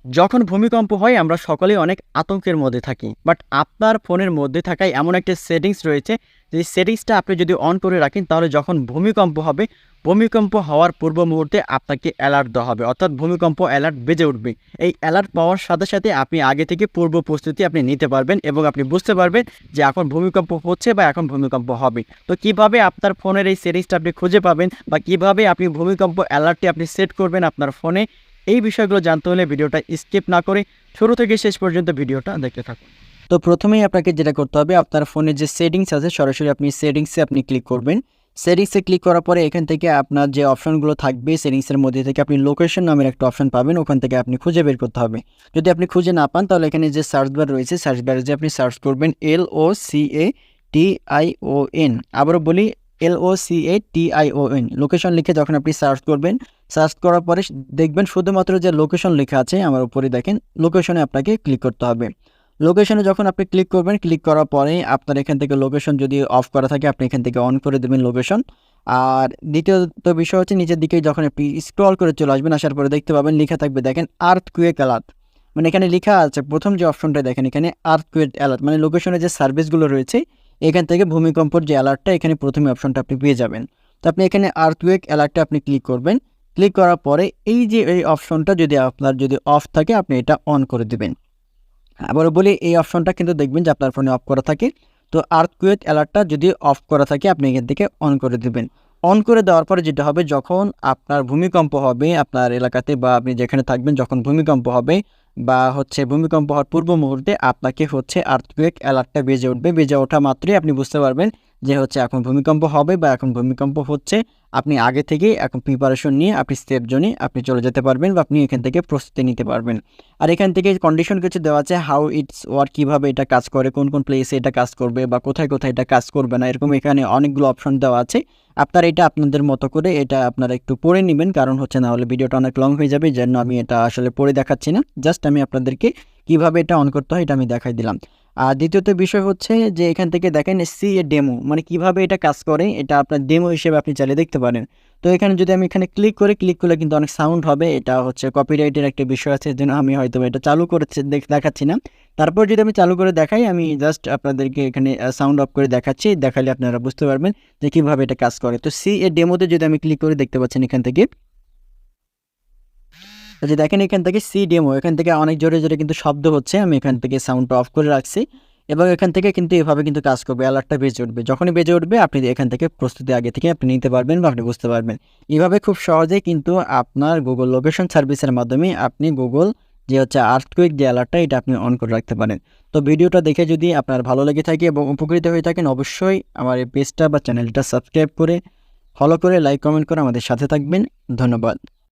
যখন ভূমিকম্প হয় আমরা সকলেই অনেক আতঙ্কের মধ্যে থাকি, বাট আপনার ফোনের মধ্যে থাকায় এমন একটা সেটিংস রয়েছে যে সেটিংসটা আপনি যদি অন করে রাখেন তাহলে যখন ভূমিকম্প হবে, ভূমিকম্প হওয়ার পূর্ব মুহূর্তে আপনাকে অ্যালার্ট দেওয়া হবে, অর্থাৎ ভূমিকম্প অ্যালার্ট বেজে উঠবে। এই অ্যালার্ট পাওয়ার সাথে সাথে আপনি আগে থেকে পূর্ব প্রস্তুতি আপনি নিতে পারবেন এবং আপনি বুঝতে পারবেন যে এখন ভূমিকম্প হচ্ছে বা এখন ভূমিকম্প হবে। তো কিভাবে আপনার ফোনের এই সেটিংসটা আপনি খুঁজে পাবেন বা কিভাবে আপনি ভূমিকম্প অ্যালার্টটি আপনি সেট করবেন আপনার ফোনে, এই বিষয়গুলো জানতে হলে ভিডিওটা স্কিপ না করে শুরু থেকে শেষ পর্যন্ত ভিডিওটা দেখতে থাকুন। তো প্রথমেই আপনাকে যেটা করতে হবে, আপনার ফোনের যে সেটিংস আছে সরাসরি আপনি সেটিংসে আপনি ক্লিক করবেন। সেটিংসে ক্লিক করার পরে এখান থেকে আপনার যে অপশনগুলো থাকবে সেটিংসের মধ্যে থেকে আপনি লোকেশন নামের একটা অপশন পাবেন, ওখান থেকে আপনি খুঁজে বের করতে হবে। যদি আপনি খুঁজে না পান তাহলে এখানে যে সার্চ বার রয়েছে, সার্চ বারে যে আপনি সার্চ করবেন LOCATION, আবারও বলি LOCATION, লোকেশন লিখে যখন আপনি সার্চ করবেন, সার্চ করার পরে দেখবেন শুধুমাত্র যে লোকেশন লেখা আছে আমার উপরে দেখেন, লোকেশনে আপনাকে ক্লিক করতে হবে। লোকেশনে যখন আপনি ক্লিক করবেন, ক্লিক করার পরে আপনার এখান থেকে লোকেশন যদি অফ করা থাকে আপনি এখান থেকে অন করে দেবেন লোকেশন। আর দ্বিতীয়ত বিষয় হচ্ছে নিচের দিকে যখন আপনি স্ক্রল করে চলে আসবেন, আসার পরে দেখতে পাবেন লেখা থাকবে দেখেন আর্থকুয়েক অ্যালার্ট, মানে এখানে লেখা আছে প্রথম যে অপশনটা দেখেন এখানে আর্থকুয়েক অ্যালার্ট, মানে লোকেশনে যে সার্ভিসগুলো রয়েছে এখান থেকে ভূমিকম্পর যে অ্যালার্টটা এখানে প্রথমে অপশনটা আপনি পেয়ে যাবেন। তো আপনি এখানে আর্থকুয়েক অ্যালার্টে আপনি ক্লিক করবেন। ক্লিক করার পরে এই যে এই অপশনটা যদি আপনার যদি অফ থাকে আপনি এটা অন করে দেবেন। আবার বলি এই অপশনটা কিন্তু দেখবেন যে আপনার ফোনে অফ করা থাকে। তো আর্থকুয়েক অ্যালার্টটা যদি অফ করা থাকে আপনি এখান থেকে অন করে দেবেন। অন করে দেওয়ার পরে যেটা হবে, যখন আপনার ভূমিকম্প হবে আপনার এলাকাতে বা আপনি যেখানে থাকবেন, যখন ভূমিকম্প হবে বা হচ্ছে ভূমিকম্প হওয়ার পূর্ব মুহূর্তে আপনাকে হচ্ছে আর্থকুয়েক অ্যালার্টটা বেজে উঠবে। বেজে ওঠা মাত্রই আপনি বুঝতে পারবেন যে হচ্ছে এখন ভূমিকম্প হবে বা এখন ভূমিকম্প হচ্ছে। আপনি আগে থেকেই এখন প্রিপারেশন নিয়ে আপনি সেফ জোনে আপনি চলে যেতে পারবেন বা আপনি এখান থেকে প্রস্তুতি নিতে পারবেন। আর এখান থেকে কন্ডিশন কিছু দেওয়া আছে, হাউ ইটস ওয়ার্ক, কীভাবে এটা কাজ করে, কোন কোন প্লেসে এটা কাজ করবে বা কোথায় কোথায় এটা কাজ করবে না, এরকম এখানে অনেকগুলো অপশন দেওয়া আছে। আপনারা এটা আপনাদের মতো করে এটা আপনারা একটু পড়ে নেবেন, কারণ হচ্ছে না হলে ভিডিওটা অনেক লং হয়ে যাবে, যেন আমি এটা আসলে পড়ে দেখাচ্ছি না, জাস্ট আমি আপনাদেরকে কিভাবে এটা অন করতে হয় এটা আমি দেখাই দিলাম। আর দ্বিতীয়ত বিষয় হচ্ছে যে এখান থেকে দেখেন সি এ ডেমো, মানে কিভাবে এটা কাজ করে এটা আপনার ডেমো হিসেবে আপনি চালিয়ে দেখতে পারেন। তো এখানে যদি আমি এখানে ক্লিক করলে কিন্তু অনেক সাউন্ড হবে, এটা হচ্ছে কপিরাইটের একটা বিষয় আছে, যেন আমি হয়তো এটা চালু করে দেখাচ্ছি না। তারপর যদি আমি চালু করে দেখাই, আমি জাস্ট আপনাদেরকে এখানে সাউন্ড অফ করে দেখাচ্ছি, দেখালে আপনারা বুঝতে পারবেন যে কীভাবে এটা কাজ করে। তো সি এ ডেমোতে যদি আমি ক্লিক করে দেখতে পাচ্ছেন এখান থেকে যে দেখেন এখান থেকে সি ডেমো, এখান থেকে অনেক জোরে জোরে কিন্তু শব্দ হচ্ছে, আমি এখান থেকে সাউন্ডটা অফ করে রাখছি এবং এখান থেকে কিন্তু এভাবে কিন্তু কাজ করবে, অ্যালার্টটা বেজে উঠবে। যখনই বেজে উঠবে আপনি এখান থেকে প্রস্তুতি আগে থেকে আপনি নিতে পারবেন বা আপনি বুঝতে পারবেন। এভাবে খুব সহজেই কিন্তু আপনার গুগল লোকেশন সার্ভিসের মাধ্যমে আপনি গুগল যে হচ্ছে আর্থকুয়েক যে অ্যালার্টটা এটা আপনি অন করে রাখতে পারেন। তো ভিডিওটা দেখে যদি আপনার ভালো লেগে থাকে এবং উপকৃত হয়ে থাকেন, অবশ্যই আমার এই পেজটা বা চ্যানেলটা সাবস্ক্রাইব করে ফলো করে লাইক কমেন্ট করে আমাদের সাথে থাকবেন। ধন্যবাদ।